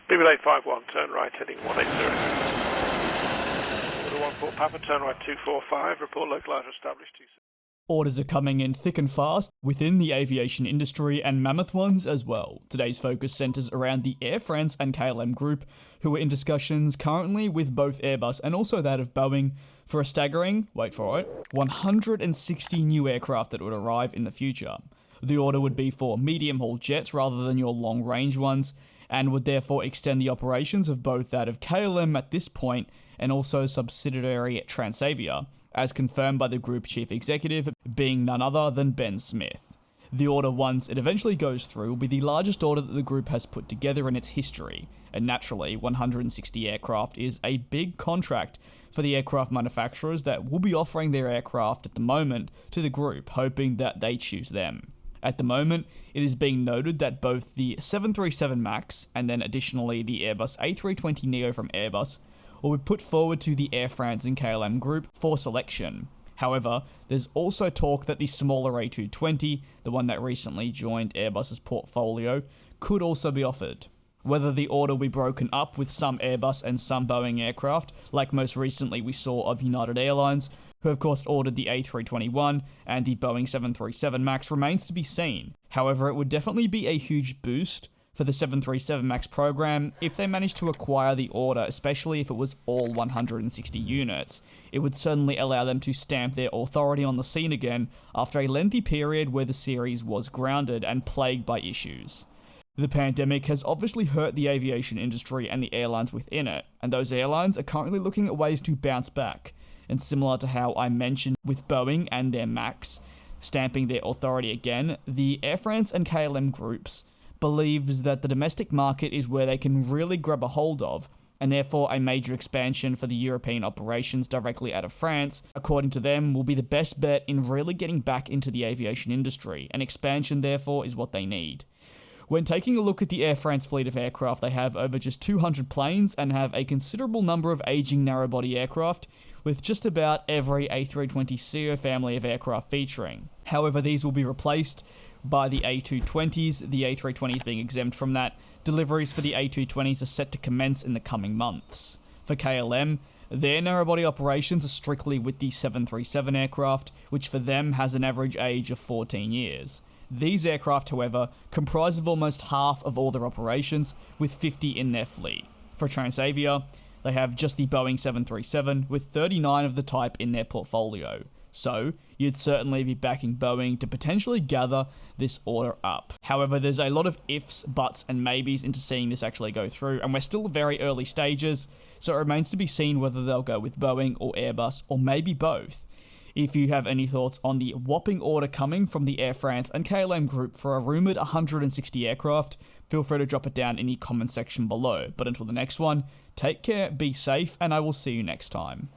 BBL 851, turn right, heading 180. Order 14 Papa, turn right 245, report localizer established 26. Orders are coming in thick and fast within the aviation industry and mammoth ones as well. Today's focus centres around the Air France and KLM group, who are in discussions currently with both Airbus and also that of Boeing for a staggering, wait for it, 160 new aircraft that would arrive in the future. The order would be for medium-haul jets rather than your long-range ones, and would therefore extend the operations of both that of KLM at this point and also subsidiary Transavia, as confirmed by the group chief executive, being none other than Ben Smith. The order, once it eventually goes through, will be the largest order that the group has put together in its history, and naturally, 160 aircraft is a big contract for the aircraft manufacturers that will be offering their aircraft at the moment to the group, hoping that they choose them. At the moment, it is being noted that both the 737 MAX and then additionally the Airbus A320neo from Airbus will be put forward to the Air France and KLM group for selection. However, there's also talk that the smaller A220, the one that recently joined Airbus's portfolio, could also be offered. Whether the order will be broken up with some Airbus and some Boeing aircraft, like most recently we saw of United Airlines, who of course ordered the A321 and the Boeing 737 MAX, remains to be seen. However, it would definitely be a huge boost for the 737 MAX program if they managed to acquire the order, especially if it was all 160 units. It would certainly allow them to stamp their authority on the scene again after a lengthy period where the series was grounded and plagued by issues. The pandemic has obviously hurt the aviation industry and the airlines within it, and those airlines are currently looking at ways to bounce back. And similar to how I mentioned with Boeing and their MAX stamping their authority again, the Air France and KLM groups believes that the domestic market is where they can really grab a hold of, and therefore a major expansion for the European operations directly out of France, according to them, will be the best bet in really getting back into the aviation industry, and expansion therefore is what they need. When taking a look at the Air France fleet of aircraft, they have over just 200 planes and have a considerable number of aging narrow-body aircraft, with just about every A320ceo family of aircraft featuring. However, these will be replaced by the A220s, the A320s being exempt from that. Deliveries for the A220s are set to commence in the coming months. For KLM, their narrow-body operations are strictly with the 737 aircraft, which for them has an average age of 14 years. These aircraft, however, comprise of almost half of all their operations, with 50 in their fleet. For Transavia, they have just the Boeing 737, with 39 of the type in their portfolio. So, you'd certainly be backing Boeing to potentially gather this order up. However, there's a lot of ifs, buts, and maybes into seeing this actually go through, and we're still very early stages, so it remains to be seen whether they'll go with Boeing or Airbus, or maybe both. If you have any thoughts on the whopping order coming from the Air France and KLM group for a rumoured 160 aircraft, feel free to drop it down in the comment section below. But until the next one, take care, be safe, and I will see you next time.